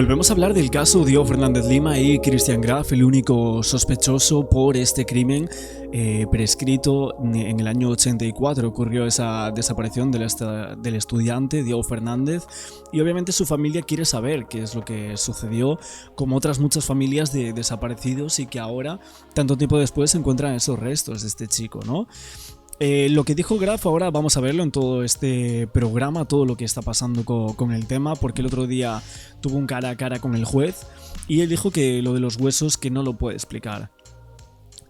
Volvemos a hablar del caso Diego Fernández Lima y Christian Graf, el único sospechoso por este crimen prescrito. En el año 84 ocurrió esa desaparición del estudiante Diego Fernández, y obviamente su familia quiere saber qué es lo que sucedió, como otras muchas familias de desaparecidos, y que ahora, tanto tiempo después, se encuentran esos restos de este chico, ¿no? Lo que dijo Graf, ahora vamos a verlo en todo este programa, todo lo que está pasando con el tema, porque el otro día tuvo un cara a cara con el juez y él dijo que lo de los huesos que no lo puede explicar.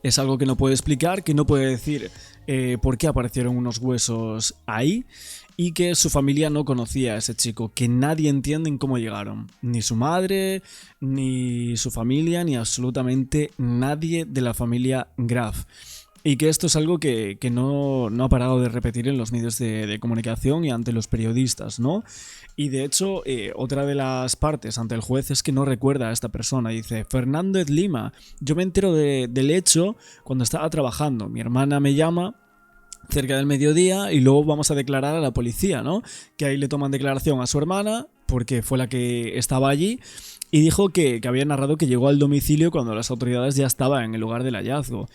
Es algo que no puede explicar, que no puede decir por qué aparecieron unos huesos ahí, y que su familia no conocía a ese chico, que nadie entiende en cómo llegaron. Ni su madre, ni su familia, ni absolutamente nadie de la familia Graf. Y que esto es algo que no ha parado de repetir en los medios de comunicación y ante los periodistas, ¿no? Y de hecho, otra de las partes ante el juez es que no recuerda a esta persona. Dice: Fernández Lima, yo me entero del hecho cuando estaba trabajando. Mi hermana me llama cerca del mediodía y luego vamos a declarar a la policía, ¿no? Que ahí le toman declaración a su hermana, porque fue la que estaba allí, y dijo que había narrado que llegó al domicilio cuando las autoridades ya estaban en el lugar del hallazgo.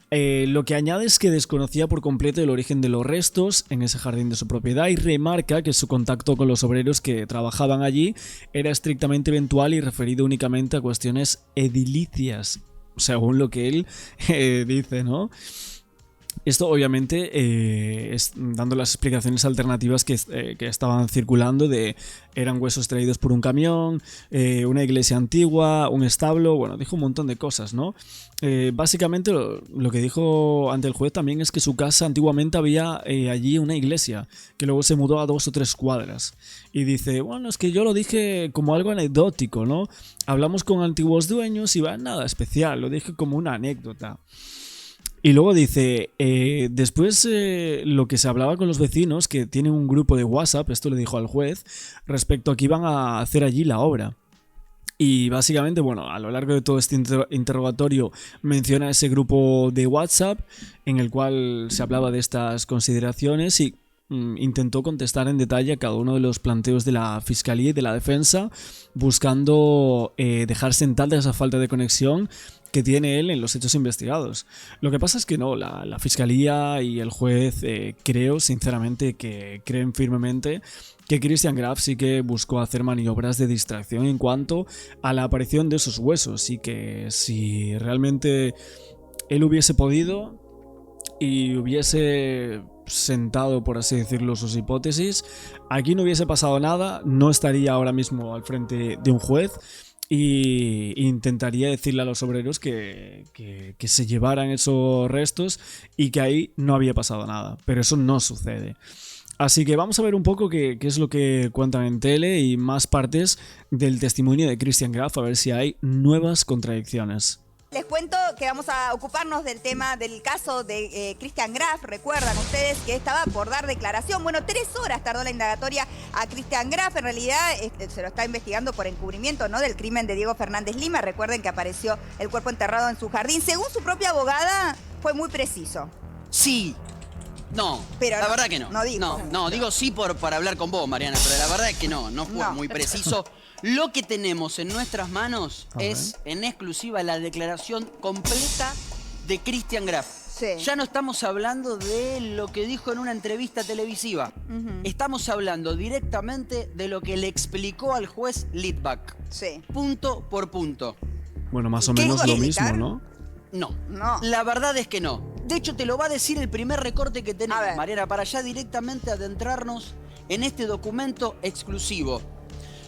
Lo que añade es que desconocía por completo el origen de los restos en ese jardín de su propiedad, y remarca que su contacto con los obreros que trabajaban allí era estrictamente eventual y referido únicamente a cuestiones edilicias, según lo que él dice, ¿no? Esto obviamente es dando las explicaciones alternativas que estaban circulando, de eran huesos traídos por un camión, una iglesia antigua, un establo. Bueno, dijo un montón de cosas, ¿no? Básicamente lo que dijo ante el juez también es que su casa antiguamente había allí una iglesia, que luego se mudó a 2 o 3 cuadras. Y dice: bueno, es que yo lo dije como algo anecdótico, ¿no? Hablamos con antiguos dueños y va, nada especial, lo dije como una anécdota. Y luego dice, después lo que se hablaba con los vecinos, que tienen un grupo de WhatsApp, esto le dijo al juez, respecto a que iban a hacer allí la obra. Y básicamente, bueno, a lo largo de todo este interrogatorio menciona ese grupo de WhatsApp en el cual se hablaba de estas consideraciones, y intentó contestar en detalle a cada uno de los planteos de la Fiscalía y de la Defensa, buscando dejar sentada esa falta de conexión que tiene él en los hechos investigados. Lo que pasa es que no, la Fiscalía y el juez creo sinceramente que creen firmemente que Christian Graf sí que buscó hacer maniobras de distracción en cuanto a la aparición de esos huesos, y que si realmente él hubiese podido y hubiese sentado, por así decirlo, sus hipótesis, aquí no hubiese pasado nada, no estaría ahora mismo al frente de un juez, y intentaría decirle a los obreros que se llevaran esos restos y que ahí no había pasado nada, pero eso no sucede. Así que vamos a ver un poco qué es lo que cuentan en tele y más partes del testimonio de Christian Graf, a ver si hay nuevas contradicciones. Les cuento que vamos a ocuparnos del tema del caso de Christian Graf. Recuerdan ustedes que estaba por dar declaración. Bueno, 3 horas tardó la indagatoria a Christian Graf. En realidad se lo está investigando por encubrimiento, ¿no?, del crimen de Diego Fernández Lima. Recuerden que apareció el cuerpo enterrado en su jardín. Según su propia abogada, fue muy preciso. Sí. No, pero la verdad que no. No digo. No, digo sí para hablar con vos, Mariana, pero la verdad es que no fue muy preciso. Lo que tenemos en nuestras manos es en exclusiva la declaración completa de Christian Graf. Sí. Ya no estamos hablando de lo que dijo en una entrevista televisiva. Estamos hablando directamente de lo que le explicó al juez Litvak. Sí. Punto por punto. Bueno, más o menos lo mismo, ¿no? No, la verdad es que no. De hecho, te lo va a decir el primer recorte que tenemos, Mariana, para ya directamente adentrarnos en este documento exclusivo.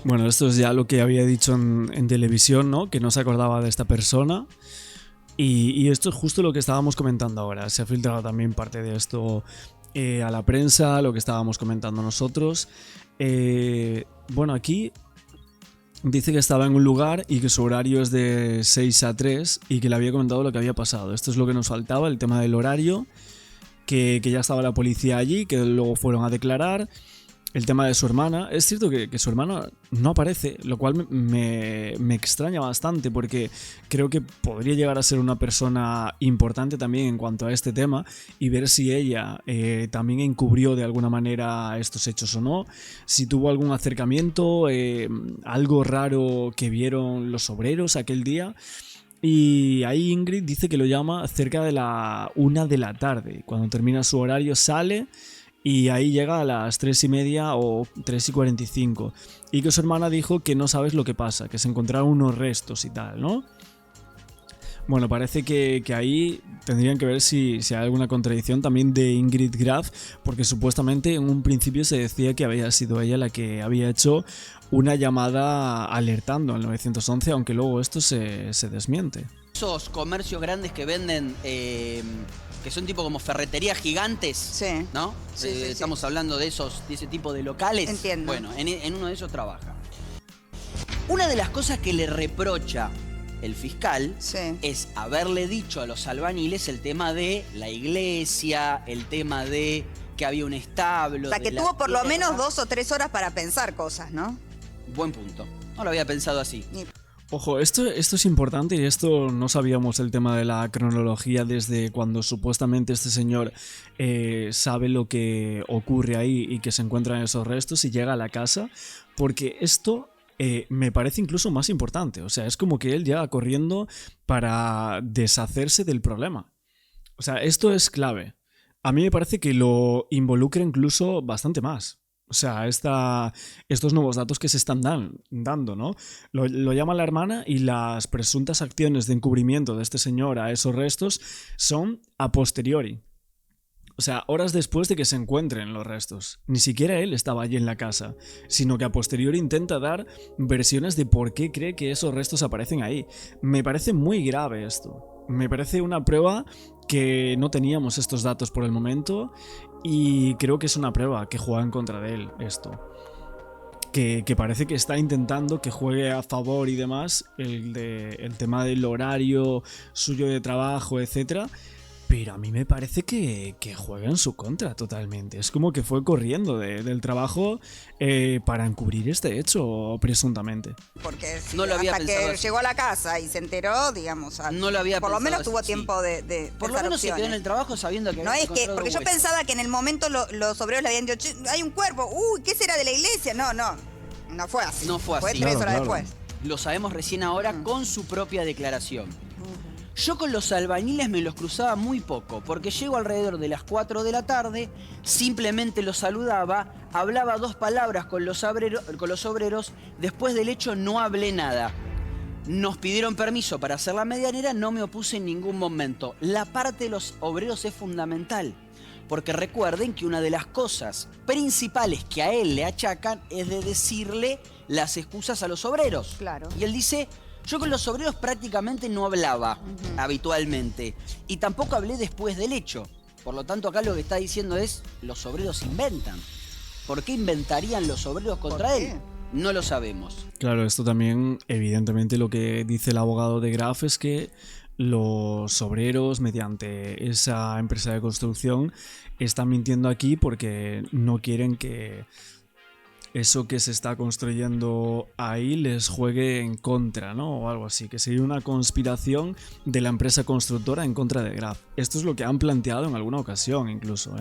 Bueno, esto es ya lo que había dicho en televisión, ¿no? Que no se acordaba de esta persona. Y esto es justo lo que estábamos comentando ahora. Se ha filtrado también parte de esto a la prensa, lo que estábamos comentando nosotros. Bueno, aquí dice que estaba en un lugar y que su horario es de 6 a 3 y que le había comentado lo que había pasado. Esto es lo que nos faltaba, el tema del horario, que ya estaba la policía allí, que luego fueron a declarar. el tema de su hermana. Es cierto que su hermana no aparece, lo cual me extraña bastante porque creo que podría llegar a ser una persona importante también en cuanto a este tema y ver si ella también encubrió de alguna manera estos hechos o no, si tuvo algún acercamiento, algo raro que vieron los obreros aquel día. Y ahí Ingrid dice que lo llama cerca de la 1 de la tarde. Cuando termina su horario sale y ahí llega a las 3:30 o 3:45. Y que su hermana dijo que no sabes lo que pasa, que se encontraron unos restos y tal, ¿no? Bueno, parece que ahí tendrían que ver si hay alguna contradicción también de Ingrid Graf, porque supuestamente en un principio se decía que había sido ella la que había hecho una llamada alertando al 911, aunque luego esto se desmiente. Esos comercios grandes que venden, que son tipo como ferreterías gigantes, Sí. ¿no? Sí, Estamos hablando de ese tipo de locales. Entiendo. Bueno, en uno de esos trabaja. Una de las cosas que le reprocha el fiscal es haberle dicho a los albañiles el tema de la iglesia, el tema de que había un establo. O sea, que tuvo por lo menos 2 o 3 horas para pensar cosas, ¿no? Buen punto. No lo había pensado así. Ojo, esto es importante y esto no sabíamos el tema de la cronología desde cuando supuestamente este señor sabe lo que ocurre ahí y que se encuentran esos restos y llega a la casa, porque esto me parece incluso más importante. O sea, es como que él llega corriendo para deshacerse del problema. O sea, esto es clave. A mí me parece que lo involucra incluso bastante más. O sea, estos nuevos datos que se están dando, ¿no? Lo llama la hermana y las presuntas acciones de encubrimiento de este señor a esos restos son a posteriori. O sea, horas después de que se encuentren los restos. Ni siquiera él estaba allí en la casa, sino que a posteriori intenta dar versiones de por qué cree que esos restos aparecen ahí. Me parece muy grave esto. Me parece una prueba que no teníamos estos datos por el momento y creo que es una prueba que juega en contra de él esto. Que parece que está intentando que juegue a favor y demás el tema del horario suyo de trabajo, etcétera. Pero a mí me parece que juega en su contra totalmente. Es como que fue corriendo del trabajo para encubrir este hecho, presuntamente. Porque si No lo había hasta que pensado así. llegó a la casa y se enteró, digamos, No lo había por lo pensado menos tuvo así, tiempo de Por lo pensar menos se quedó en opciones. el trabajo sabiendo que No había es que, encontrado porque yo huesos. pensaba que en el momento los obreros le habían dicho, "Che, hay un cuerpo, uy, ¿qué será de la iglesia?" No fue así. No fue así. 3 horas Claro. después. Lo sabemos recién ahora con su propia declaración. Yo con los albañiles me los cruzaba muy poco, porque llego alrededor de las 4 de la tarde, simplemente los saludaba, hablaba 2 palabras con los obreros, después del hecho no hablé nada. Nos pidieron permiso para hacer la medianera, no me opuse en ningún momento. La parte de los obreros es fundamental, porque recuerden que una de las cosas principales que a él le achacan es de decirle las excusas a los obreros. Claro. Y él dice... Yo con los obreros prácticamente no hablaba habitualmente y tampoco hablé después del hecho. Por lo tanto, acá lo que está diciendo es, los obreros inventan. ¿Por qué inventarían los obreros contra él? No lo sabemos. Claro, esto también, evidentemente, lo que dice el abogado de Graf es que los obreros, mediante esa empresa de construcción, están mintiendo aquí porque no quieren que eso que se está construyendo ahí les juegue en contra, ¿no? O algo así, que sería una conspiración de la empresa constructora en contra de Graf. Esto es lo que han planteado en alguna ocasión incluso,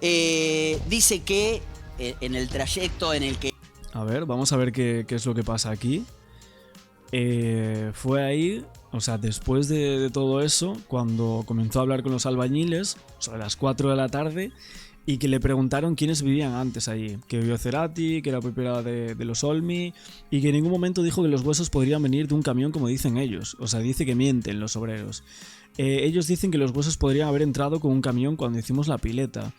Dice que en el trayecto en el que... A ver, vamos a ver qué es lo que pasa aquí. Fue ahí, o sea, después de todo eso, cuando comenzó a hablar con los albañiles, sobre las 4 de la tarde, y que le preguntaron quiénes vivían antes allí, que vivió Cerati, que era propiedad de los Olmi, y que en ningún momento dijo que los huesos podrían venir de un camión como dicen ellos. O sea, dice que mienten los obreros. Ellos dicen que los huesos podrían haber entrado con un camión cuando hicimos la pileta.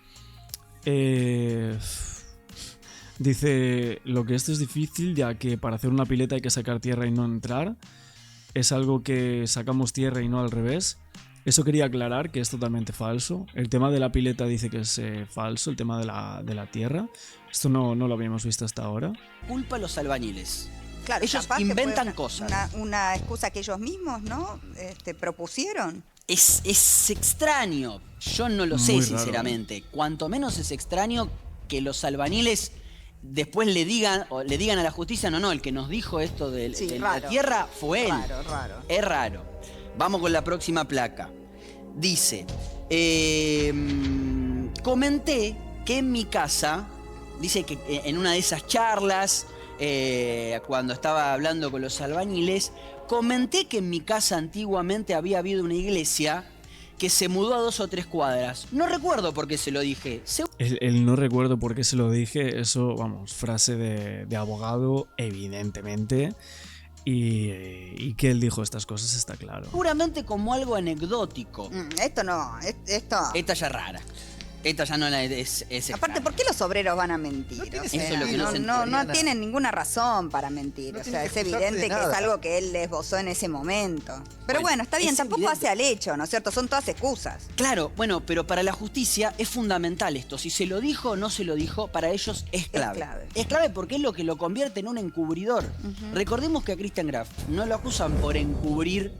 Dice, lo que esto es difícil, ya que para hacer una pileta hay que sacar tierra y no entrar. Es algo que sacamos tierra y no al revés. Eso quería aclarar, que es totalmente falso. El tema de la pileta dice que es falso, el tema de la tierra. Esto no lo habíamos visto hasta ahora. Culpa a los albañiles. Claro, Ellos capaz que fue inventan cosas. Una excusa que ellos mismos, ¿no? Propusieron. Es extraño. Yo no lo sé, Muy raro, sinceramente. Cuanto menos es extraño que los albañiles después le digan a la justicia, no, el que nos dijo esto de la tierra fue él. Raro. Es raro. Vamos con la próxima placa. Dice, comenté que en mi casa, dice que en una de esas charlas, cuando estaba hablando con los albañiles, comenté que en mi casa antiguamente había habido una iglesia que se mudó a 2 o 3 cuadras. No recuerdo por qué se lo dije. El no recuerdo por qué se lo dije, eso, vamos, frase de abogado, evidentemente. Y que él dijo estas cosas está claro. Seguramente como algo anecdótico. Esto no, esto... Esta ya es rara. Esta ya no es Aparte, extraña. ¿por qué los obreros van a mentir? No tiene O sea, Eso es lo que no se entiende. no tienen ninguna razón para mentir. No O tienen sea, es que acusarte evidente de que es nada. algo que él esbozó en ese momento. Pero Bueno, bueno, está bien, es tampoco evidente. hace al hecho, ¿no es cierto? Son todas excusas. Claro, bueno, pero para la justicia es fundamental esto. Si se lo dijo o no se lo dijo, para ellos es clave. clave. Es clave porque es lo que lo convierte en un encubridor. Recordemos que a Christian Graf no lo acusan por encubrir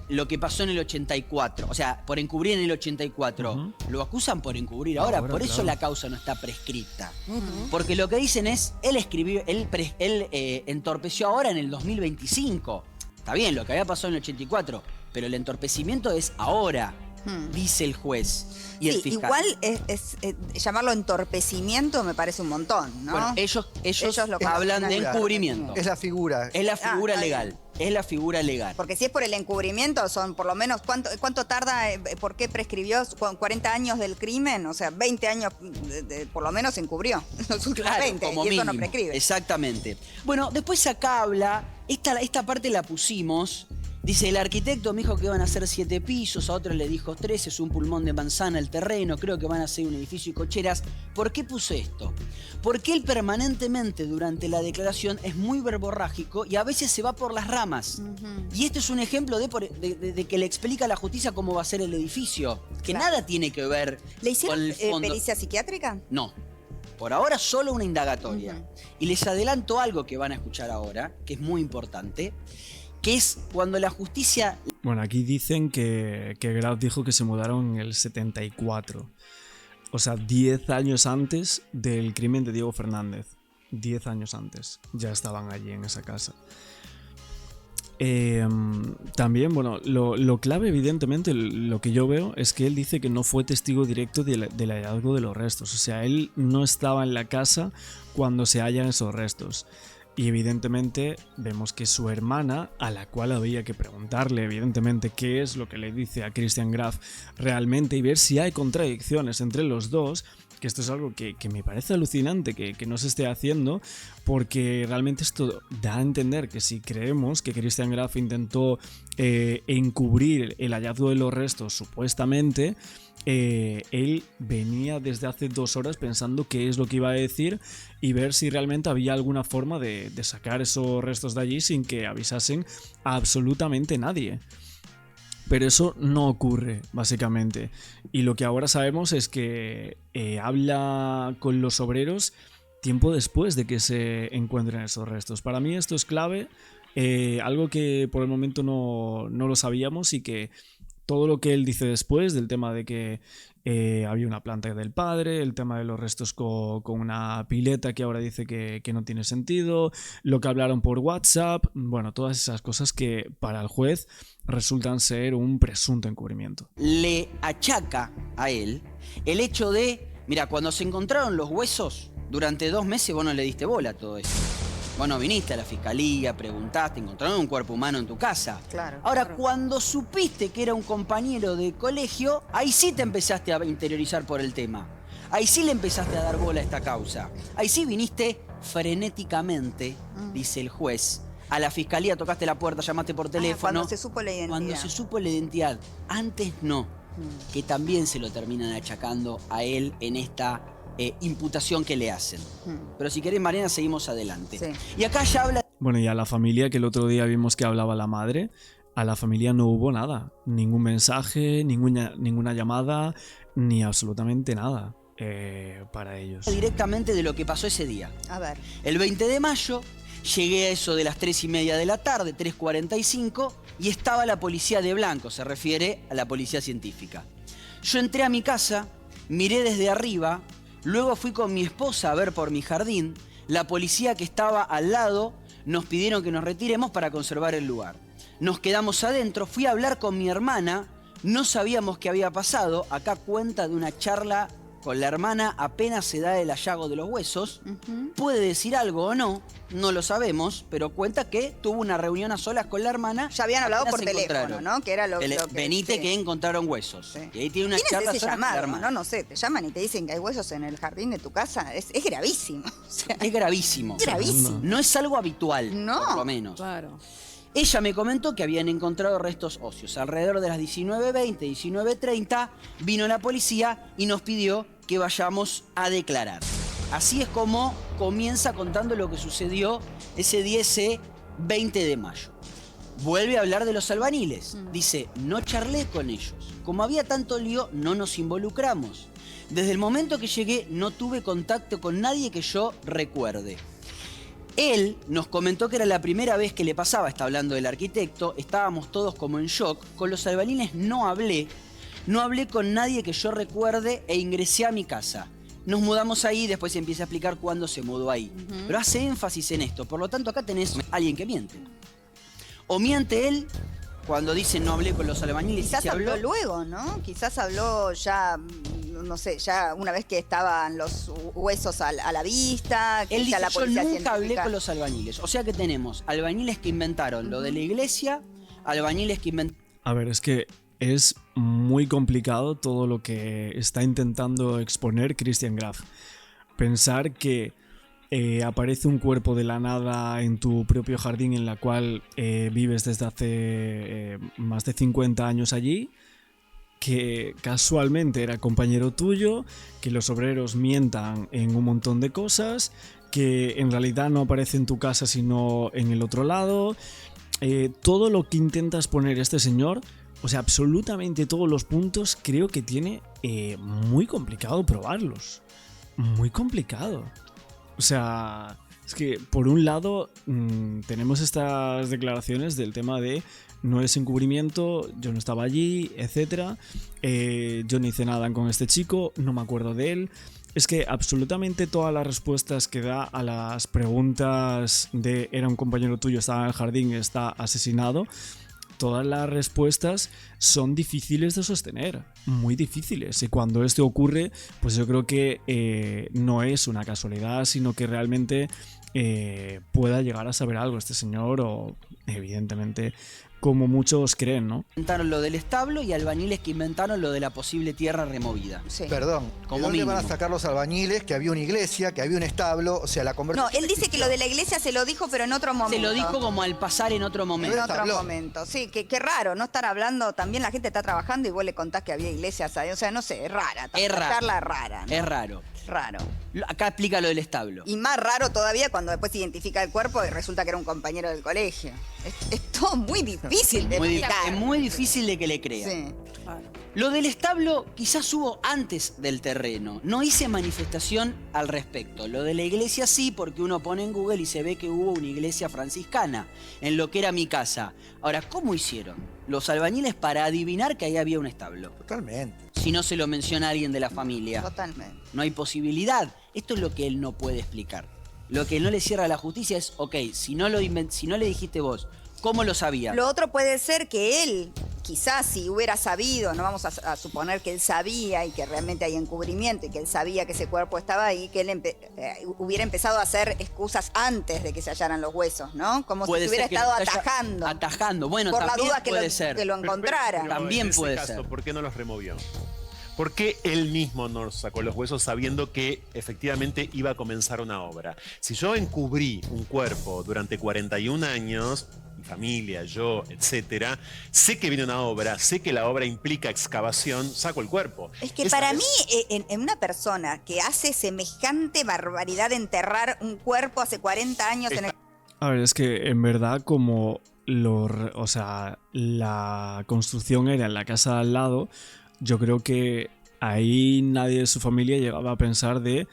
lo que pasó en el 84. O sea, por encubrir en el 84. Lo acusan por encubrir ahora. Por eso claro. la causa no está prescrita. Porque lo que dicen es, él entorpeció ahora en el 2025. Está bien, lo que había pasado en el 84. Pero el entorpecimiento es ahora, dice el juez y el Sí, fiscal. igual llamarlo entorpecimiento me parece un montón, ¿no? Bueno, ellos lo hablan de consideran. encubrimiento. Es la figura. Es la figura está legal. Es la figura legal. Porque si es por el encubrimiento, son por lo menos, ¿cuánto tarda? ¿Por qué prescribió? ¿40 años del crimen? O sea, 20 años por lo menos encubrió. Los últimos Claro, 20, como y eso no mínimo. prescribe. Exactamente. Bueno, después acá habla, esta parte la pusimos. Dice, el arquitecto me dijo que van a ser 7 pisos, a otro le dijo 3, es un pulmón de manzana el terreno, creo que van a ser un edificio y cocheras. ¿Por qué puse esto? Porque él permanentemente durante la declaración es muy verborrágico y a veces se va por las ramas. Y este es un ejemplo de que le explica a la justicia cómo va a ser el edificio, que Claro. nada tiene que ver ¿Le hicieron con el fondo. pericia psiquiátrica? No. Por ahora solo una indagatoria. Y les adelanto algo que van a escuchar ahora, que es muy importante, que es cuando la justicia... Bueno, aquí dicen que Graf dijo que se mudaron en el 74. O sea, 10 años antes del crimen de Diego Fernández. 10 años antes. Ya estaban allí en esa casa. También, bueno, lo clave, evidentemente, lo que yo veo es que él dice que no fue testigo directo del hallazgo de los restos. O sea, él no estaba en la casa cuando se hallan esos restos. Y evidentemente vemos que su hermana, a la cual había que preguntarle evidentemente qué es lo que le dice a Christian Graf realmente y ver si hay contradicciones entre los dos, que esto es algo que me parece alucinante que no se esté haciendo, porque realmente esto da a entender que si creemos que Christian Graf intentó encubrir el hallazgo de los restos supuestamente, él venía desde hace 2 horas pensando qué es lo que iba a decir y ver si realmente había alguna forma de sacar esos restos de allí sin que avisasen a absolutamente nadie. Pero eso no ocurre, básicamente. Y lo que ahora sabemos es que habla con los obreros tiempo después de que se encuentren esos restos. Para mí esto es clave, algo que por el momento no lo sabíamos y que todo lo que él dice después del tema de que había una planta del padre, el tema de los restos con una pileta que ahora dice que no tiene sentido, lo que hablaron por WhatsApp, bueno, todas esas cosas que para el juez resultan ser un presunto encubrimiento. Le achaca a él el hecho de, mira, cuando se encontraron los huesos, durante 2 meses vos no le diste bola a todo eso. Vos no viniste a la fiscalía, preguntaste, encontraron un cuerpo humano en tu casa. Claro. Ahora, Claro. cuando supiste que era un compañero de colegio, ahí sí te empezaste a interiorizar por el tema. Ahí sí le empezaste a dar bola a esta causa. Ahí sí viniste frenéticamente, dice el juez, a la fiscalía, tocaste la puerta, llamaste por teléfono. Cuando se supo la identidad. Cuando se supo la identidad. Antes no. Que también se lo terminan achacando a él en esta imputación que le hacen. Pero si querés, Mariana, seguimos adelante. Sí. Y acá ya habla... Bueno, y a la familia, que el otro día vimos que hablaba la madre, a la familia no hubo nada. Ningún mensaje, ninguna llamada, ni absolutamente nada para ellos. directamente de lo que pasó ese día. A ver. El 20 de mayo llegué a eso de las 3:30 de la tarde, 3:45, y estaba la policía de blanco, se refiere a la policía científica. Yo entré a mi casa, miré desde arriba, Luego fui con mi esposa a ver por mi jardín. La policía que estaba al lado nos pidieron que nos retiremos para conservar el lugar. Nos quedamos adentro, fui a hablar con mi hermana, no sabíamos qué había pasado. Acá cuenta de una charla con la hermana, apenas se da el hallazgo de los huesos. Puede decir algo o no, no lo sabemos, pero cuenta que tuvo una reunión a solas con la hermana. Ya habían hablado apenas por se teléfono, encontraron. ¿no? Que era lo que... Venite sí. que encontraron huesos. Sí. Y ahí tiene una ¿Quién charla es ese sola con la llamado? hermana. No sé, te llaman y te dicen que hay huesos en el jardín de tu casa. Es gravísimo. O sea, Es gravísimo. es gravísimo. No es algo habitual, No. por lo menos. Claro. Ella me comentó que habían encontrado restos óseos. Alrededor de las 19:20, 19:30, vino la policía y nos pidió que vayamos a declarar. Así es como comienza contando lo que sucedió ese 20 de mayo. Vuelve a hablar de los albañiles. Dice, no charlé con ellos. Como había tanto lío, no nos involucramos. Desde el momento que llegué, no tuve contacto con nadie que yo recuerde. Él nos comentó que era la primera vez que le pasaba, está hablando del arquitecto, estábamos todos como en shock. Con los albañiles no hablé con nadie que yo recuerde e ingresé a mi casa. Nos mudamos ahí, después se empieza a explicar cuándo se mudó ahí. Pero hace énfasis en esto, por lo tanto acá tenés a alguien que miente. O miente él cuando dice no hablé con los albañiles. Quizás se habló luego, ¿no? Quizás habló ya, no sé, ya una vez que estaban los huesos a la vista, que Él ya dice, la yo policía nunca hablé científica... con los albañiles. O sea que tenemos albañiles que inventaron lo de la iglesia, albañiles que inventaron... A ver, es que es muy complicado todo lo que está intentando exponer Christian Graf. Pensar que aparece un cuerpo de la nada en tu propio jardín en la cual vives desde hace más de 50 años allí, que casualmente era compañero tuyo, que los obreros mientan en un montón de cosas, que en realidad no aparece en tu casa sino en el otro lado. Todo lo que intentas poner este señor, o sea, absolutamente todos los puntos, creo que tiene muy complicado probarlos. Muy complicado. O sea, es que por un lado tenemos estas declaraciones del tema de no es encubrimiento, yo no estaba allí, etc. Yo no hice nada con este chico, no me acuerdo de él. Es que absolutamente todas las respuestas que da a las preguntas de era un compañero tuyo, estaba en el jardín, está asesinado, todas las respuestas son difíciles de sostener, muy difíciles. Y cuando esto ocurre, pues yo creo que no es una casualidad, sino que realmente pueda llegar a saber algo este señor, o evidentemente como muchos creen, ¿no? Inventaron lo del establo y albañiles que inventaron lo de la posible tierra removida. Sí. Perdón, Como ¿de dónde van a mínimo. sacar los albañiles? Que había una iglesia, que había un establo, o sea, la No, conversación... él dice que lo de la iglesia se lo dijo, pero en otro momento. Se lo dijo como al pasar en otro En momento. otro Habló. momento, sí, qué raro, no estar hablando, también la gente está trabajando y vos le contás que había iglesias ahí, o sea, no sé, es rara, Es raro. charla rara, ¿no? Es raro. Raro. Acá explica lo del establo. Y más raro todavía cuando después se identifica el cuerpo y resulta que era un compañero del colegio. Es todo muy difícil de Es explicar. muy difícil de que le crea. Sí. Lo del establo quizás hubo antes del terreno. No hice manifestación al respecto. Lo de la iglesia sí, porque uno pone en Google y se ve que hubo una iglesia franciscana en lo que era mi casa. Ahora, ¿cómo hicieron los albañiles para adivinar que ahí había un establo? Totalmente. Si no se lo menciona alguien de la familia. Totalmente. No hay posibilidad. Esto es lo que él no puede explicar. Lo que no le cierra a la justicia es, ok, si no le dijiste vos, ¿cómo lo sabía? Lo otro puede ser que él, quizás si hubiera sabido, no vamos a suponer que él sabía y que realmente hay encubrimiento y que él sabía que ese cuerpo estaba ahí, que él hubiera empezado a hacer excusas antes de que se hallaran los huesos, ¿no? Como si Puede se hubiera ser que estado lo haya- atajando. Atajando. Bueno, Por la también duda que puede lo, ser. que lo encontrara. Pero También en ese puede caso, ser. ¿por qué no los removió? ¿Por qué él mismo no sacó los huesos sabiendo que efectivamente iba a comenzar una obra? Si yo encubrí un cuerpo durante 41 años, mi familia, yo, etcétera, sé que viene una obra, sé que la obra implica excavación, saco el cuerpo. Es que Esa para es- mí, en una persona que hace semejante barbaridad de enterrar un cuerpo hace 40 años en el... A ver, es que en verdad como o sea, la construcción era en la casa de al lado, yo creo que ahí nadie de su familia llegaba a pensar de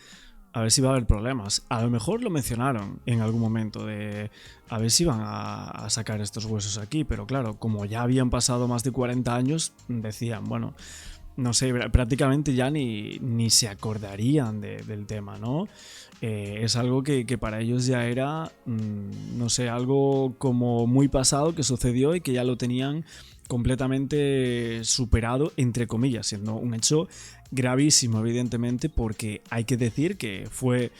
a ver si va a haber problemas. A lo mejor lo mencionaron en algún momento de a ver si van a sacar estos huesos aquí, pero claro, como ya habían pasado más de 40 años, decían, bueno, no sé, prácticamente ya ni se acordarían del tema, ¿no? Es algo que para ellos ya era, no sé, algo como muy pasado que sucedió y que ya lo tenían completamente superado, entre comillas, siendo un hecho gravísimo, evidentemente, porque hay que decir que fue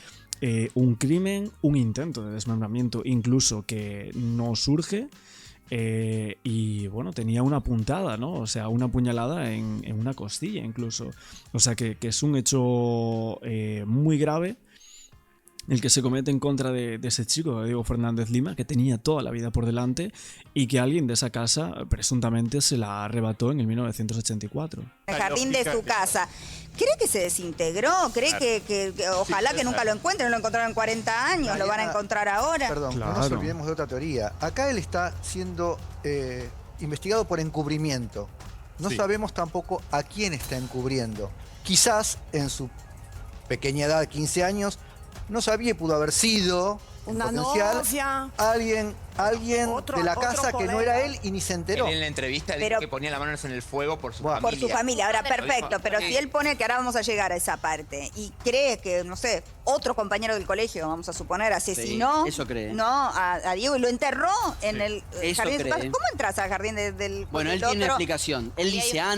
un crimen, un intento de desmembramiento incluso que no surge. Y bueno, tenía una puntada, ¿no? O sea, una puñalada en una costilla incluso. O sea, que es un hecho muy grave el que se comete en contra de ese chico, de Diego Fernández Lima, que tenía toda la vida por delante y que alguien de esa casa presuntamente se la arrebató en el 1984. El jardín de su casa. ¿Cree que se desintegró? ¿Cree que ojalá que nunca lo encuentren? No lo encontraron en 40 años, Mariana, lo van a encontrar ahora. Perdón, no nos Claro. olvidemos de otra teoría. Acá él está siendo investigado por encubrimiento. No Sí. sabemos tampoco a quién está encubriendo. Quizás en su pequeña edad, 15 años, no sabía y pudo haber sido en Una potencial novia. alguien Otro- de la otro casa que no colega. era él y ni se enteró. Él en la entrevista Pero- dijo que ponía las manos en el fuego por su Bueno, familia. Por su familia, ahora Lo dijo. perfecto, pero Sí. si él pone que ahora vamos a llegar a esa parte y cree que, no sé, otro compañero del colegio, vamos a suponer, asesinó, Sí, eso cree. no, a Diego y lo enterró en el Eso jardín de su cree. casa. ¿Cómo entras al jardín del Bueno, él del tiene una otro? explicación. Él Y hay dice, un-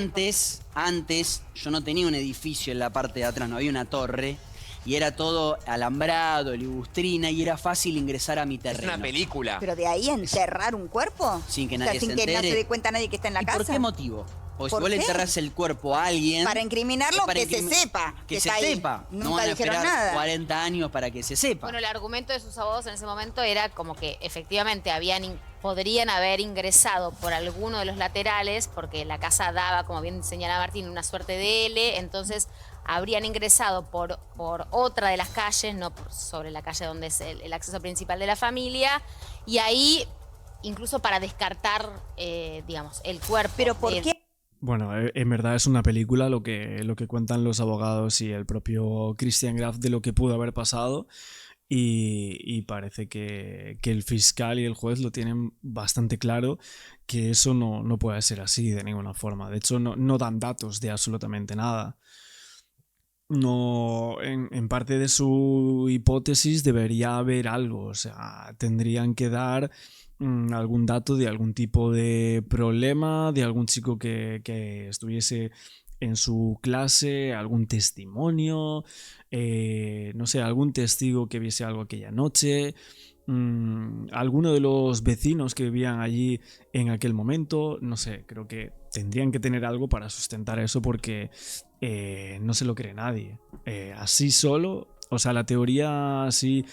antes yo no tenía un edificio en la parte de atrás, no había una torre. Y era todo alambrado, ligustrina, y era fácil ingresar a mi Es terreno. una película. Pero de ahí enterrar un cuerpo. Sin que O sea, nadie sin se que no entere. se dé cuenta nadie que está en la ¿Y casa. por qué motivo? Porque si ¿Por vos le qué? enterrás el cuerpo a alguien... Para incriminarlo, es para que se incrimi- sepa Que se está ahí. sepa. Nunca No van a dijeron esperar nada. 40 años para que se sepa. Bueno, el argumento de sus abogados en ese momento era como que efectivamente podrían haber ingresado por alguno de los laterales, porque la casa daba, como bien señala Martín, una suerte de L, entonces habrían ingresado por otra de las calles, no sobre la calle donde es el acceso principal de la familia, y ahí incluso para descartar, digamos, el cuerpo. Pero ¿por del- qué? Bueno, en verdad es una película lo que cuentan los abogados y el propio Christian Graf de lo que pudo haber pasado. Y parece que el fiscal y el juez lo tienen bastante claro, que eso no puede ser así de ninguna forma. De hecho, no dan datos de absolutamente nada. No, en parte de su hipótesis debería haber algo, o sea, tendrían que dar algún dato de algún tipo de problema, de algún chico que estuviese en su clase, algún testimonio, no sé, algún testigo que viese algo aquella noche, alguno de los vecinos que vivían allí en aquel momento, no sé, creo que tendrían que tener algo para sustentar eso porque no se lo cree nadie. Así solo, o sea, la teoría así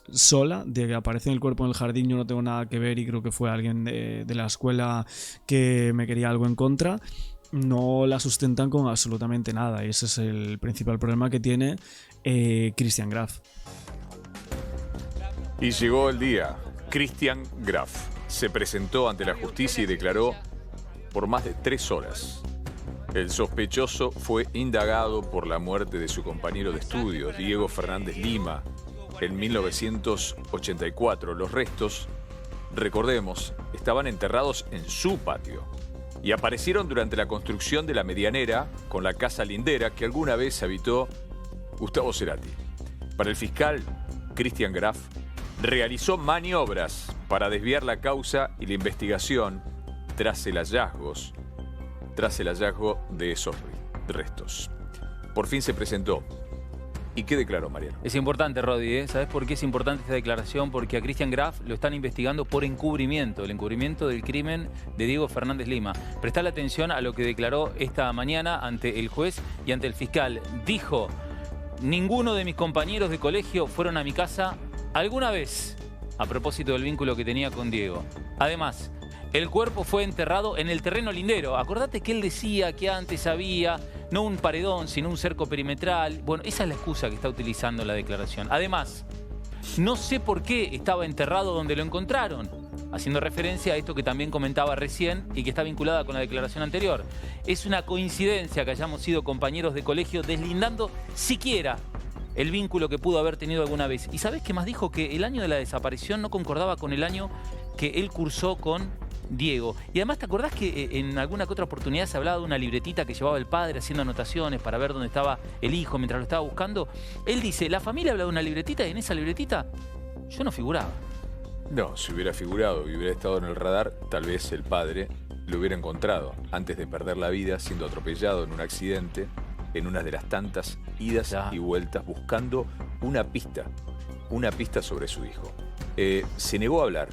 sola de que aparece en el cuerpo en el jardín, yo no tengo nada que ver y creo que fue alguien de la escuela que me quería algo en contra, no la sustentan con absolutamente nada y ese es el principal problema que tiene Christian Graf. Y llegó el día. Christian Graf se presentó ante la justicia y declaró por más de 3 horas. El sospechoso fue indagado por la muerte de su compañero de estudio, Diego Fernández Lima, en 1984. Los restos, recordemos, estaban enterrados en su patio y aparecieron durante la construcción de la medianera con la casa lindera que alguna vez habitó Gustavo Cerati. Para el fiscal Christian Graf, realizó maniobras para desviar la causa y la investigación tras el hallazgo de esos restos. Por fin se presentó. ¿Y qué declaró, Mariano? Es importante, Rodi, ¿eh? ¿Sabes por qué es importante esta declaración? Porque a Christian Graf lo están investigando por encubrimiento, el encubrimiento del crimen de Diego Fernández Lima. Prestale atención a lo que declaró esta mañana ante el juez y ante el fiscal. Dijo, ninguno de mis compañeros de colegio fueron a mi casa alguna vez, a propósito del vínculo que tenía con Diego. Además, el cuerpo fue enterrado en el terreno lindero. Acordate que él decía que antes había no un paredón, sino un cerco perimetral. Bueno, esa es la excusa que está utilizando la declaración. Además, no sé por qué estaba enterrado donde lo encontraron, haciendo referencia a esto que también comentaba recién y que está vinculada con la declaración anterior. Es una coincidencia que hayamos sido compañeros de colegio deslindando siquiera el vínculo que pudo haber tenido alguna vez. ¿Y sabés qué más dijo? Que el año de la desaparición no concordaba con el año que él cursó con Diego. Y además, ¿te acordás que en alguna que otra oportunidad se hablaba de una libretita que llevaba el padre haciendo anotaciones para ver dónde estaba el hijo mientras lo estaba buscando? Él dice, la familia habla de una libretita y en esa libretita yo no figuraba. No, si hubiera figurado y hubiera estado en el radar, tal vez el padre lo hubiera encontrado antes de perder la vida siendo atropellado en un accidente en una de las tantas idas y vueltas buscando una pista sobre su hijo. Se negó a hablar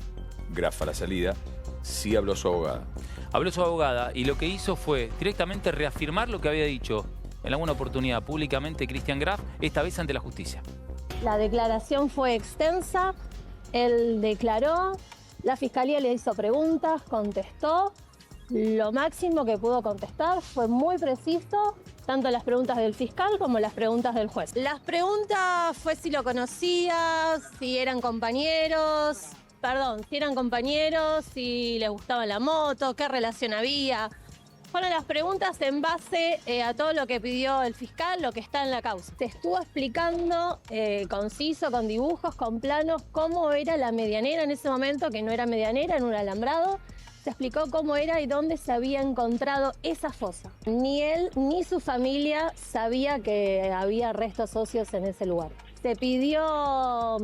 Graff a la salida, sí habló su abogada. Habló su abogada y lo que hizo fue directamente reafirmar lo que había dicho en alguna oportunidad públicamente Christian Graff, esta vez ante la justicia. La declaración fue extensa, él declaró, la fiscalía le hizo preguntas, contestó. Lo máximo que pudo contestar fue muy preciso, tanto las preguntas del fiscal como las preguntas del juez. Las preguntas fue si lo conocía, si eran compañeros, si les gustaba la moto, qué relación había. Fueron las preguntas en base a todo lo que pidió el fiscal, lo que está en la causa. Se estuvo explicando conciso, con dibujos, con planos, cómo era la medianera en ese momento, que no era medianera, en un alambrado. Se explicó cómo era y dónde se había encontrado esa fosa. Ni él ni su familia sabía que había restos óseos en ese lugar. Se pidió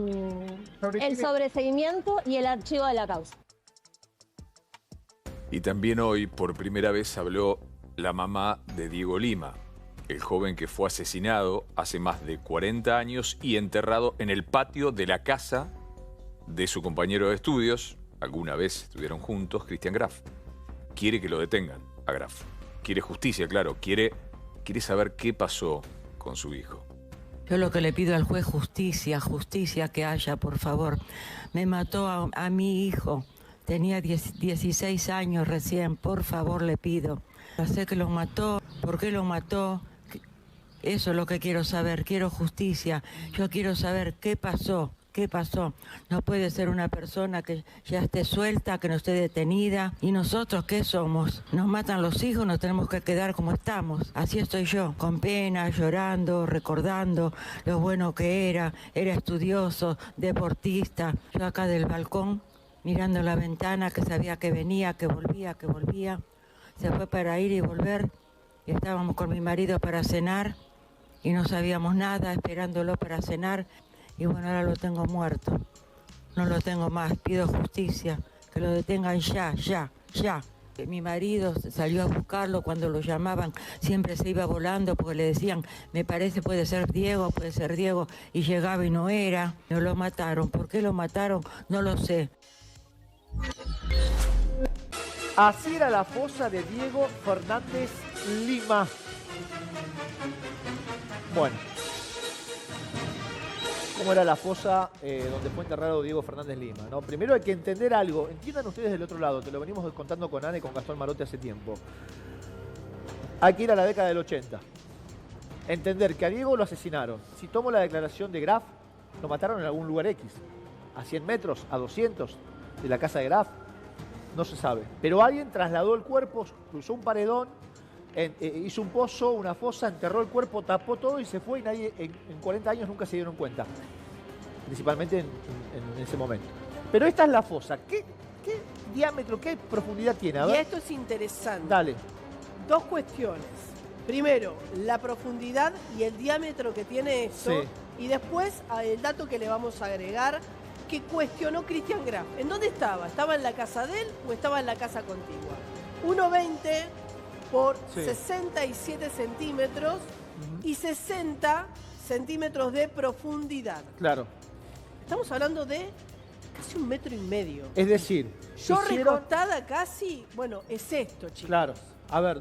el sobreseimiento y el archivo de la causa. Y también hoy, por primera vez, habló la mamá de Diego Lima, el joven que fue asesinado hace más de 40 años y enterrado en el patio de la casa de su compañero de estudios. Alguna vez estuvieron juntos, Christian Graff. Quiere que lo detengan a Graff. Quiere justicia, claro. Quiere saber qué pasó con su hijo. Yo lo que le pido al juez, justicia que haya, por favor. Me mató a mi hijo. Tenía 16 años recién, por favor le pido. Ya sé que lo mató, ¿por qué lo mató? Eso es lo que quiero saber, quiero justicia. Yo quiero saber qué pasó. ¿Qué pasó? No puede ser una persona que ya esté suelta, que no esté detenida. ¿Y nosotros qué somos? Nos matan los hijos, nos tenemos que quedar como estamos. Así estoy yo, con pena, llorando, recordando lo bueno que era estudioso, deportista. Yo acá del balcón, mirando la ventana, que sabía que venía, que volvía. Se fue para ir y volver. Y estábamos con mi marido para cenar y no sabíamos nada, esperándolo para cenar. Y bueno, ahora lo tengo muerto. No lo tengo más. Pido justicia. Que lo detengan ya. Mi marido salió a buscarlo cuando lo llamaban. Siempre se iba volando porque le decían, me parece puede ser Diego. Y llegaba y no era. No lo mataron. ¿Por qué lo mataron? No lo sé. Así era la fosa de Diego Fernández Lima. Bueno. ¿Cómo era la fosa donde fue enterrado Diego Fernández Lima? ¿No? Primero hay que entender algo. Entiendan ustedes del otro lado. Te lo venimos contando con Ana y con Gastón Marote hace tiempo. Hay que ir a la década del 80. Entender que a Diego lo asesinaron. Si tomo la declaración de Graff, lo mataron en algún lugar X. A 100 metros, a 200 de la casa de Graff. No se sabe. Pero alguien trasladó el cuerpo, cruzó un paredón, hizo un pozo, una fosa, enterró el cuerpo, tapó todo y se fue y nadie en 40 años nunca se dieron cuenta. Principalmente en ese momento. Pero esta es la fosa. ¿Qué diámetro, qué profundidad tiene? A ver. Y esto es interesante. Dale. Dos cuestiones. Primero, la profundidad y el diámetro que tiene esto. Sí. Y después, el dato que le vamos a agregar, que cuestionó Christian Graff. ¿En dónde estaba? ¿Estaba en la casa de él o estaba en la casa contigua? 1,20 por 67 centímetros y 60 centímetros de profundidad. Claro. Estamos hablando de casi 1,5 metros. Es decir, yo recostada casi, bueno, es esto, chicos. Claro. A ver,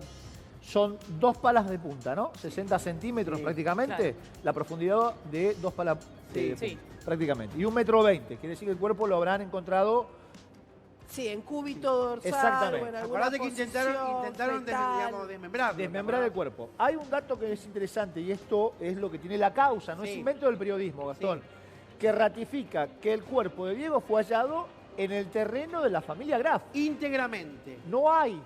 son 2 palas de punta, ¿no? 60 centímetros prácticamente. Claro. La profundidad de 2 palas de punta, prácticamente. Y 1,20 metros. Quiere decir que el cuerpo lo habrán encontrado. Sí, en cúbito dorsal. Exactamente. Bueno, Acordate que intentaron desmembrar el cuerpo. Hay un dato que es interesante y esto es lo que tiene la causa, no es invento del periodismo, Gastón, que ratifica que el cuerpo de Diego fue hallado en el terreno de la familia Graff. Íntegramente. No hay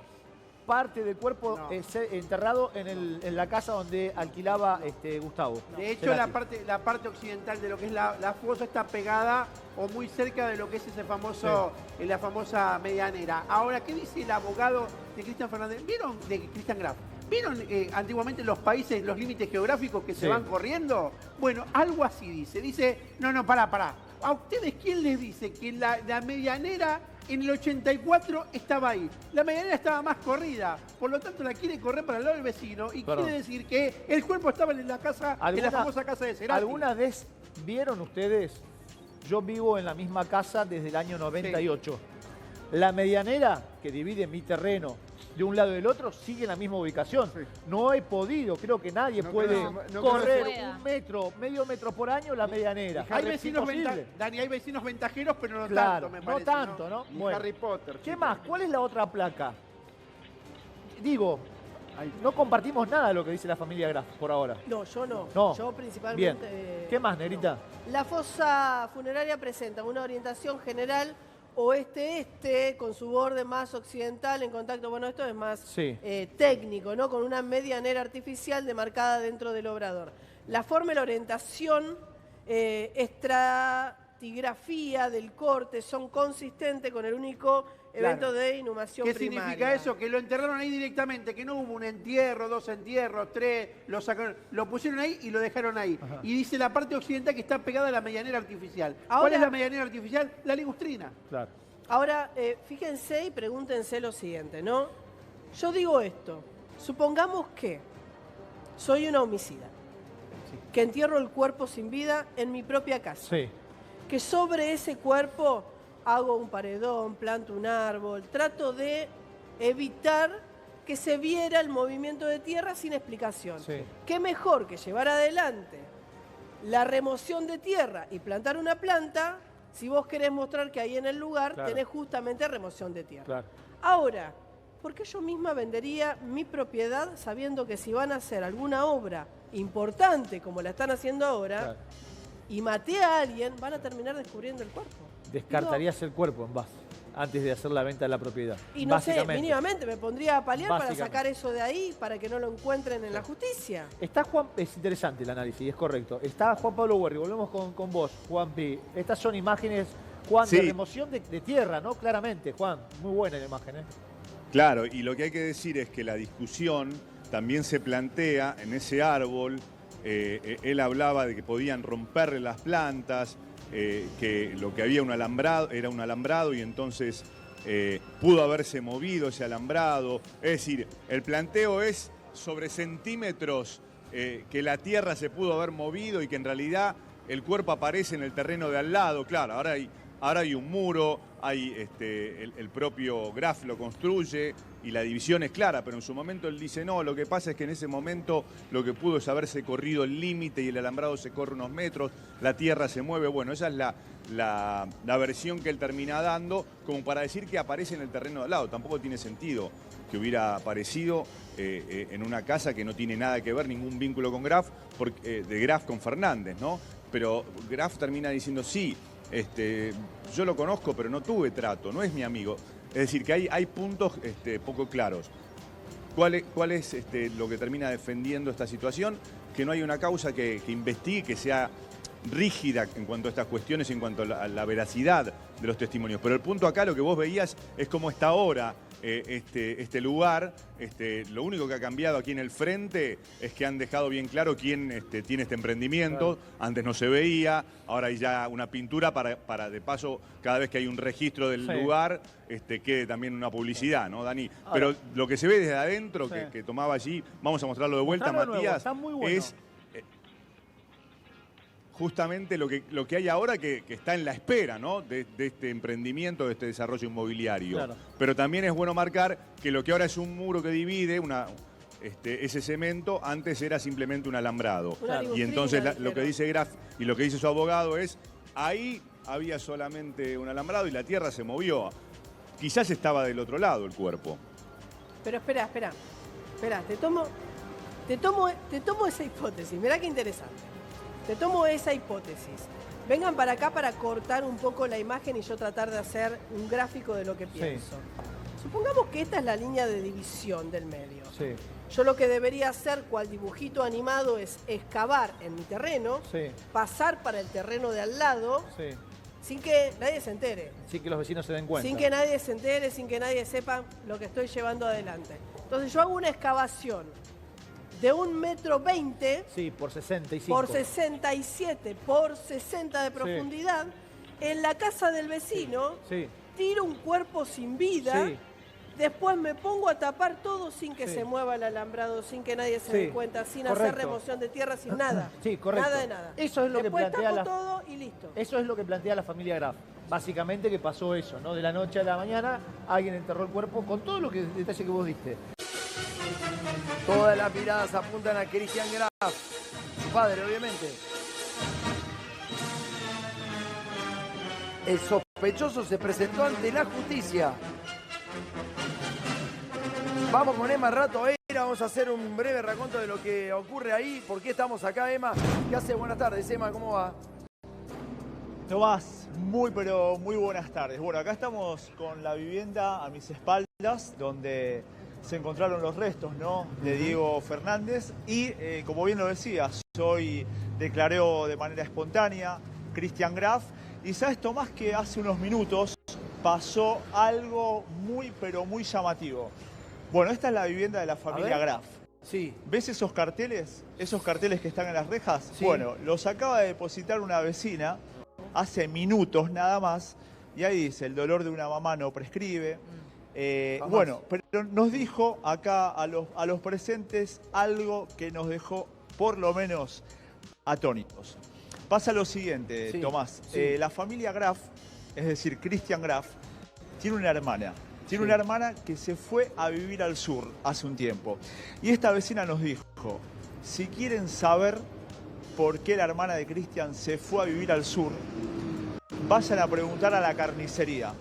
parte del cuerpo enterrado en la casa donde alquilaba Gustavo. De hecho, la parte occidental de lo que es la fosa está pegada o muy cerca de lo que es ese famoso, la famosa medianera. Ahora, ¿qué dice el abogado de Cristian Fernández? ¿Vieron de Cristian Graf? ¿Vieron antiguamente los países, los límites geográficos que se van corriendo? Bueno, algo así dice. Dice, no, pará. ¿A ustedes quién les dice que la medianera en el 84 estaba ahí? La medianera estaba más corrida, por lo tanto la quiere correr para el lado del vecino y quiere decir que el cuerpo estaba en la casa, en la famosa casa de Cerati. ¿Alguna vez vieron ustedes? Yo vivo en la misma casa desde el año 98. La medianera que divide mi terreno de un lado y del otro sigue en la misma ubicación. No he podido, creo que nadie puede correr un metro, medio metro por año la medianera. Hay vecinos, Dani, hay vecinos ventajeros, pero no claro, tanto, me parece. No tanto, ¿no? Bueno. Harry Potter. ¿Qué más? ¿Cuál es la otra placa? Digo, no compartimos nada de lo que dice la familia Graf por ahora. No, yo no. Yo principalmente... Bien. ¿Qué más, Negrita? La fosa funeraria presenta una orientación general oeste-este, con su borde más occidental en contacto, bueno, esto es más técnico, ¿no? Con una medianera artificial demarcada dentro del obrador. La forma y la orientación, estratigrafía del corte son consistentes con el único evento de inhumación primaria. ¿Qué significa eso? Que lo enterraron ahí directamente, que no hubo un entierro, 2 entierros, 3, lo sacaron, lo pusieron ahí y lo dejaron ahí. Ajá. Y dice la parte occidental que está pegada a la medianera artificial. ¿Cuál es la medianera artificial? La ligustrina. Claro. Ahora, fíjense y pregúntense lo siguiente, ¿no? Yo digo esto, supongamos que soy una homicida, que entierro el cuerpo sin vida en mi propia casa, que sobre ese cuerpo hago un paredón, planto un árbol, trato de evitar que se viera el movimiento de tierra sin explicación. ¿Qué mejor que llevar adelante la remoción de tierra y plantar una planta si vos querés mostrar que ahí en el lugar tenés justamente remoción de tierra? Ahora, ¿por qué yo misma vendería mi propiedad sabiendo que si van a hacer alguna obra importante como la están haciendo ahora y maté a alguien, van a terminar descubriendo el cuerpo? Descartarías el cuerpo en base, antes de hacer la venta de la propiedad. Y no sé, mínimamente me pondría a paliar para sacar eso de ahí, para que no lo encuentren en la justicia. Está Juan, es interesante el análisis, es correcto. Está Juan Pablo Huerri, volvemos con vos, Juanpi. Estas son imágenes, Juan, de remoción de tierra, ¿no? Claramente, Juan, muy buena la imagen, ¿eh? Claro, y lo que hay que decir es que la discusión también se plantea en ese árbol. Él hablaba de que podían romperle las plantas, que lo que había era un alambrado y entonces pudo haberse movido ese alambrado. Es decir, el planteo es sobre centímetros que la tierra se pudo haber movido y que en realidad el cuerpo aparece en el terreno de al lado. Claro, ahora hay un muro, el propio Graf lo construye y la división es clara, pero en su momento él dice no, lo que pasa es que en ese momento lo que pudo es haberse corrido el límite y el alambrado se corre unos metros, la tierra se mueve. Bueno, esa es la versión que él termina dando como para decir que aparece en el terreno de al lado. Tampoco tiene sentido que hubiera aparecido en una casa que no tiene nada que ver, ningún vínculo con Graf, de Graf con Fernández, ¿no? Pero Graf termina diciendo sí, yo lo conozco, pero no tuve trato, no es mi amigo. Es decir, que hay puntos poco claros. ¿Cuál es lo que termina defendiendo esta situación? Que no hay una causa que investigue, que sea rígida en cuanto a estas cuestiones, en cuanto a la veracidad de los testimonios. Pero el punto acá, lo que vos veías, es cómo está ahora este lugar. Lo único que ha cambiado aquí en el frente es que han dejado bien claro quién tiene este emprendimiento. Claro. Antes no se veía, ahora hay ya una pintura para de paso, cada vez que hay un registro del lugar, quede también una publicidad, ¿no, Dani? Ahora, pero lo que se ve desde adentro, que tomaba allí, vamos a mostrarlo de vuelta, Matías, está muy bueno. Es justamente lo que hay ahora que está en la espera, ¿no? de este emprendimiento, de este desarrollo inmobiliario. Claro. Pero también es bueno marcar que lo que ahora es un muro que divide, ese cemento, antes era simplemente un alambrado. Claro. Y entonces lo que dice Graf y lo que dice su abogado es, ahí había solamente un alambrado y la tierra se movió. Quizás estaba del otro lado el cuerpo. Pero espera, te tomo esa hipótesis, mirá qué interesante. Te tomo esa hipótesis. Vengan para acá para cortar un poco la imagen y yo tratar de hacer un gráfico de lo que pienso. Supongamos que esta es la línea de división del medio. Sí. Yo lo que debería hacer, cual dibujito animado, es excavar en mi terreno, Sí. pasar para el terreno de al lado, Sí. sin que nadie se entere. Sin que los vecinos se den cuenta. Sin que nadie se entere, sin que nadie sepa lo que estoy llevando adelante. Entonces yo hago una excavación de 1,20 m Sí, por 65. por 67 por 60 de profundidad en la casa del vecino, Sí. tiro un cuerpo sin vida, Sí. después me pongo a tapar todo sin que Sí. se mueva el alambrado, sin que nadie se Sí, dé cuenta, sin hacer correcto. remoción de tierra, sin nada. Sí, correcto. Nada de nada. Eso es lo Después que plantea tapo la... todo y listo. Eso es lo que plantea la familia Graf. Básicamente que pasó eso, ¿no? De la noche a la mañana alguien enterró el cuerpo con todo lo que detalle que vos diste. Todas las miradas apuntan a Christian Graf, su padre, obviamente. El sospechoso se presentó ante la justicia. Vamos con Emma Ratoeira, vamos a hacer un breve raconto de lo que ocurre ahí. ¿Por qué estamos acá, Emma? ¿Qué hace? Buenas tardes, Emma, ¿cómo va? Tomás, pero muy buenas tardes. Bueno, acá estamos con la vivienda a mis espaldas, donde se encontraron los restos, ¿no?, de Diego Fernández. Y, como bien lo decías, hoy declaró de manera espontánea Christian Graf. Y sabes, Tomás, que hace unos minutos pasó algo pero muy llamativo. Bueno, esta es la vivienda de la familia Graf. Sí. ¿Ves esos carteles? Esos carteles que están en las rejas. Sí. Bueno, los acaba de depositar una vecina hace minutos nada más. Y ahí dice, el dolor de una mamá no prescribe. Bueno, pero nos dijo acá a los presentes algo que nos dejó por lo menos atónitos. Pasa lo siguiente, Sí, Tomás. sí. La familia Graf, es decir, Christian Graf, tiene una hermana. Tiene Sí. una hermana que se fue a vivir al sur hace un tiempo. Y esta vecina nos dijo, si quieren saber por qué la hermana de Christian se fue a vivir al sur, vayan a preguntar a la carnicería.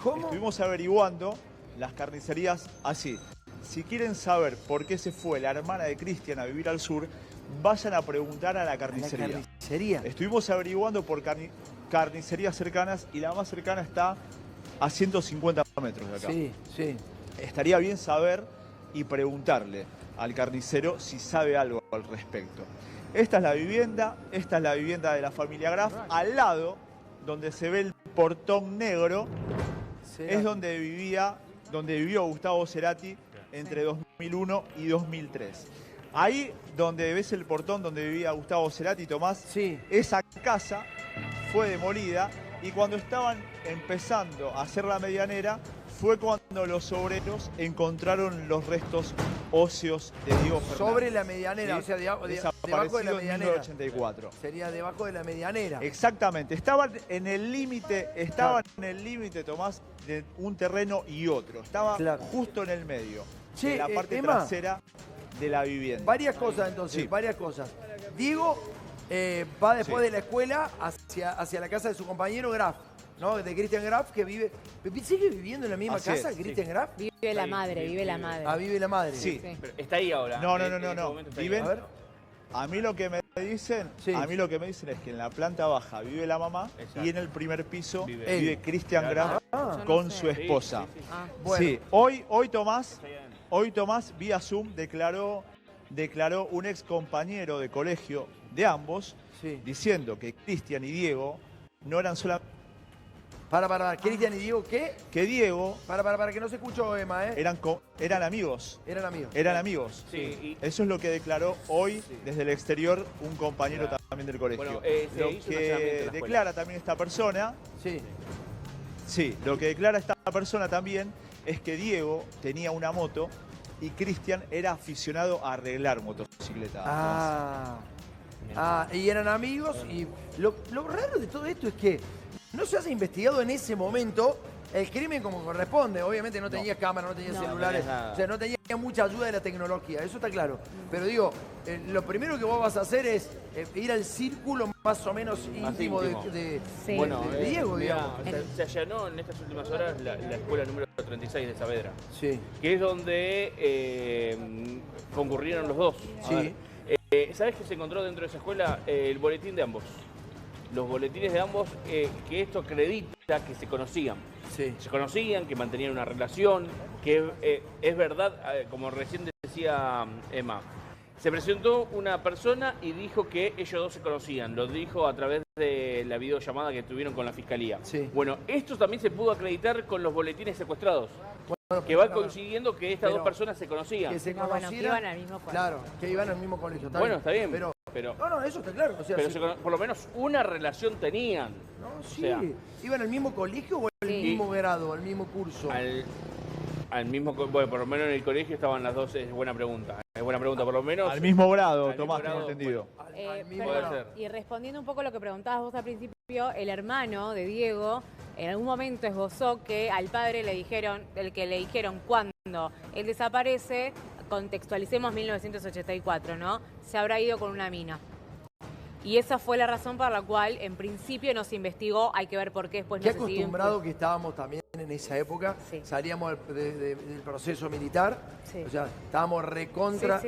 ¿Cómo? Estuvimos averiguando las carnicerías así. Si quieren saber por qué se fue la hermana de Christian a vivir al sur, vayan a preguntar a la carnicería. ¿La carnicería? Estuvimos averiguando por carnicerías cercanas y la más cercana está a 150 metros de acá. Sí, sí. Estaría bien saber y preguntarle al carnicero si sabe algo al respecto. Esta es la vivienda de la familia Graf. Al lado, donde se ve el portón negro, es donde vivió Gustavo Cerati entre 2001 y 2003. Ahí donde ves el portón donde vivía Gustavo Cerati, Tomás, esa casa fue demolida y cuando estaban empezando a hacer la medianera fue cuando los obreros encontraron los restos óseos de Diego Fernández. Sobre la medianera, ¿Sí? o sea, debajo de la Desaparecido en medianera. 1984. Sería debajo de la medianera. Exactamente, estaban en el límite, Tomás, de un terreno y otro. Estaba justo en el medio, Che, en la parte Emma, trasera de la vivienda. Varias cosas entonces, Sí. varias cosas. Diego va después Sí. de la escuela hacia la casa de su compañero Graf, ¿no? De Christian Graf, que vive... ¿Sigue viviendo en la misma Así casa, es, Christian sí. Graf? Vive la madre, vive la madre. Ah, vive la madre. Sí. Está ahí ahora. No. En este momento está ahí. Viven, A ver. a mí lo que me dicen, es que en la planta baja vive la mamá y en el primer piso vive Christian Graf con su esposa. Sí, hoy Tomás vía Zoom declaró un ex compañero de colegio de ambos diciendo que Christian y Diego no eran solamente... ¿Cristian y Diego qué? Que Diego... Para, que no se escuchó, Emma, ¿eh? Eran amigos. Eran amigos. Eran amigos. Sí. Eso es lo que declaró hoy desde el exterior un compañero también del colegio. Bueno, se lo hizo un allanamiento que en la escuela. declara también esta persona... Sí, lo que declara esta persona también es que Diego tenía una moto y Christian era aficionado a arreglar motocicletas. Y eran amigos. Y lo raro de todo esto es que no se haya investigado en ese momento el crimen como corresponde. Obviamente no tenía cámara, no tenía celulares, no tenía nada. o sea, no tenía mucha ayuda de la tecnología, eso está claro. Pero digo, lo primero que vos vas a hacer es ir al círculo más o menos íntimo de Diego, digamos. Se allanó en estas últimas horas la escuela número 36 de Saavedra. Sí. Que es donde concurrieron los dos. A ver, ¿sabés qué se encontró dentro de esa escuela? El boletín de ambos. los boletines de ambos que esto acredita que se conocían. Sí. Se conocían, que mantenían una relación, que es verdad, como recién decía Emma. Se presentó una persona y dijo que ellos dos se conocían. Lo dijo a través de la videollamada que tuvieron con la fiscalía. Sí. Bueno, esto también se pudo acreditar con los boletines secuestrados. Bueno, que va coincidiendo que estas pero dos personas se conocían. Que se No, bueno, que conocieran, iban al mismo colegio. claro, que iban al mismo colegio. Bueno, está bien, pero no, eso está claro. O sea, pero sí. por lo menos una relación tenían. No, sí. O sea, ¿Iban al mismo colegio o al Sí. mismo grado, al mismo curso? al mismo, bueno, por lo menos en el colegio estaban las dos, es buena pregunta. Es buena pregunta, por lo menos. Al mismo grado, al Tomás, mismo tengo grado, entendido. Puede ser. Y respondiendo un poco a lo que preguntabas vos al principio, el hermano de Diego en algún momento esbozó que al padre le dijeron cuando él desaparece, contextualicemos 1984, ¿no? Se habrá ido con una mina. Y esa fue la razón por la cual en principio no se investigó, hay que ver por qué después no Qué se siguió. acostumbrado que estábamos también en esa época. Sí. Salíamos del proceso militar. Sí. O sea, estábamos recontra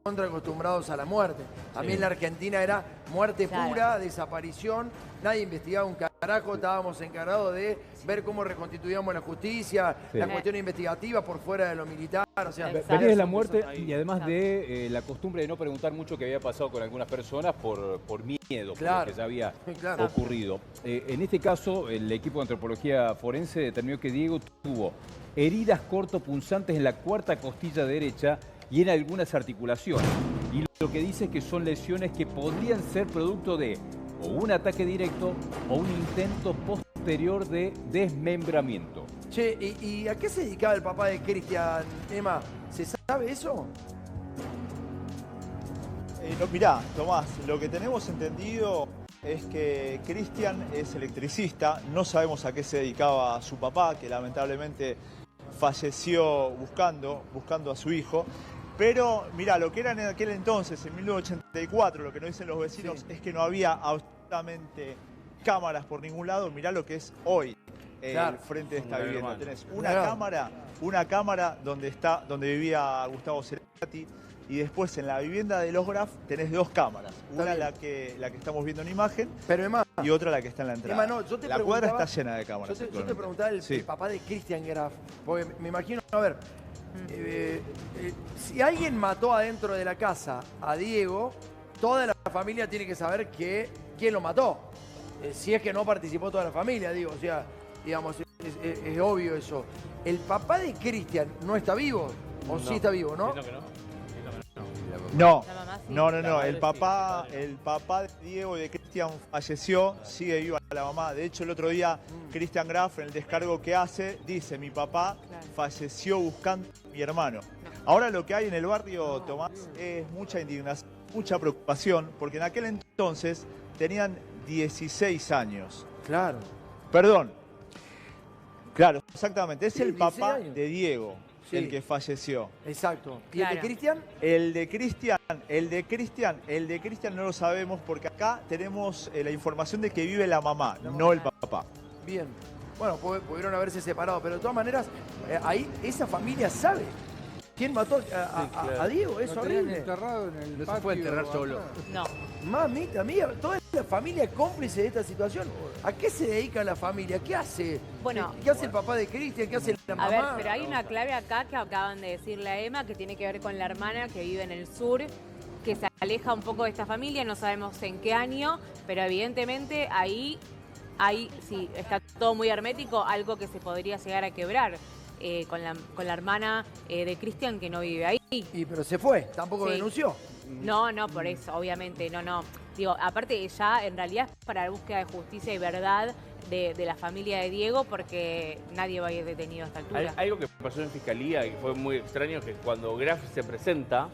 acostumbrados a la muerte. También la Argentina era muerte pura, desaparición. Nadie investigaba un carajo. Estábamos encargados de ver cómo reconstituíamos la justicia, la cuestión investigativa por fuera de lo militar. O sea, venía de la muerte y además de la costumbre de no preguntar mucho qué había pasado con algunas personas por miedo, por lo que ya había ocurrido. En este caso, el equipo de antropología forense determinó que Diego tuvo heridas cortopunzantes en la cuarta costilla derecha y en algunas articulaciones. Y lo que dice es que son lesiones que podrían ser producto de o un ataque directo o un intento posterior de desmembramiento. Che, ¿y a qué se dedicaba el papá de Cristian, Emma? ¿Se sabe eso? No, mirá, Tomás, lo que tenemos entendido es que Cristian es electricista. No sabemos a qué se dedicaba su papá, que lamentablemente falleció buscando a su hijo. Pero, mirá, lo que era en aquel entonces, en 1984, lo que nos dicen los vecinos es que no había absolutamente cámaras por ningún lado. Mirá lo que es hoy el frente de esta vivienda. Tenés una cámara donde vivía Gustavo Cerati, y después en la vivienda de los Graf tenés dos cámaras. Una la que estamos viendo en imagen, y otra la que está en la entrada. Emma, no, yo te la cuadra está llena de cámaras. Yo te preguntaba el papá de Cristian Graf, porque me imagino, a ver, si alguien mató adentro de la casa a Diego, toda la familia tiene que saber quién lo mató. Si es que no participó toda la familia, digo, o sea, digamos, es obvio eso. ¿El papá de Cristian no está vivo? ¿O sí está vivo, no? No. El papá de Diego y de Cristian falleció, sigue viva la mamá. De hecho, el otro día, Cristian Graf, en el descargo que hace, dice: mi papá falleció buscando a mi hermano. Ahora lo que hay en el barrio, Tomás, es mucha indignación, mucha preocupación, porque en aquel entonces tenían 16 años. Claro. Perdón. Claro, exactamente. Es el papá de Diego. El que falleció. Exacto. ¿Y el de Cristian? El de Cristian no lo sabemos, porque acá tenemos la información de que vive la mamá, no el papá. Bien. Bueno, pudieron haberse separado, pero de todas maneras, ahí esa familia sabe quién mató a Diego. Es horrible. Enterrado en el No se puede enterrar solo. No. Mamita mía, toda la familia cómplice de esta situación. ¿A qué se dedica la familia? ¿Qué hace? Bueno, ¿Qué hace el papá de Cristian? ¿Qué hace la mamá? A ver, pero hay una clave acá que acaban de decirle a Emma, que tiene que ver con la hermana que vive en el sur, que se aleja un poco de esta familia, no sabemos en qué año, pero evidentemente ahí sí, está todo muy hermético, algo que se podría llegar a quebrar. Con la hermana de Cristian, que no vive ahí. Pero se fue, tampoco denunció. No, por eso, obviamente, no. Digo, aparte ya en realidad es para la búsqueda de justicia y verdad de la familia de Diego, porque nadie va a ir detenido a esta altura. Algo que pasó en Fiscalía y fue muy extraño, que cuando Graf se presenta,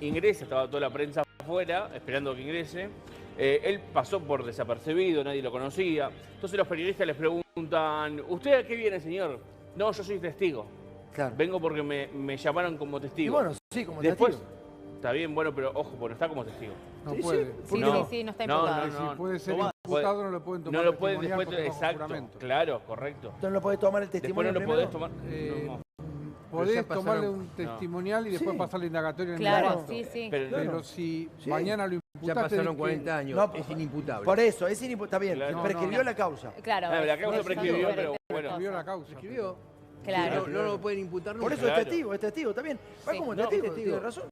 ingresa, estaba toda la prensa afuera, esperando que ingrese. Él pasó por desapercibido, nadie lo conocía. Entonces los periodistas les preguntan: ¿usted a qué viene, señor? No, yo soy testigo. Claro. Vengo porque me llamaron como testigo. Y bueno, sí, como después, testigo. Está bien, bueno, pero ojo, porque no está como testigo. No puede. Sí, no está imputado. Si puede ser imputado, no lo pueden tomar. No lo pueden testimonial después, porque bajo exacto. juramento. Claro, correcto. Entonces no podés tomar el testimonio después no lo podés tomar. podés tomarle un testimonial y después pasar la indagatoria en el Claro, agosto. sí. Pero si mañana lo imputaste... Ya pasaron 40 años, No, es inimputable. Por eso, es inimputable. Está bien, Claro. prescribió la causa. Claro. La causa prescribió, pero bueno. Prescribió la causa. Prescribió. Claro. No lo pueden imputar nunca. Por eso es testigo, está bien. Va como testigo, tiene razón.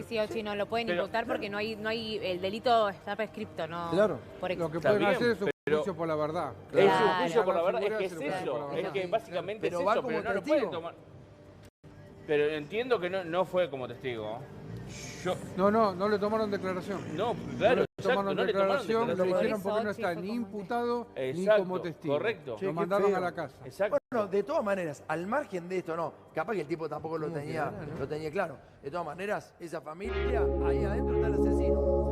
Sí, o si no lo pueden Pero- imputar porque no hay, el delito está prescripto, ¿no? Claro. Por Lo que Está pueden bien, hacer es un pero- juicio por la verdad. Es un Claro. juicio por la verdad, Figura es que se es lo puede eso, por la es verdad. que básicamente Pero es va eso, como pero no lo testigo. pueden tomar. Pero entiendo que no fue como testigo. Yo, No le tomaron declaración. no, No claro, le exacto, tomaron no le tomaron declaración, le declaración. dijeron porque no Sí, está fue ni como imputado ni Exacto, como testigo. correcto. Lo Che, qué mandaron feo. a la casa. Exacto. Bueno, de todas maneras, al margen de esto, no. Capaz que el tipo tampoco lo tenía claro. De todas maneras, esa familia, ahí adentro está el asesino.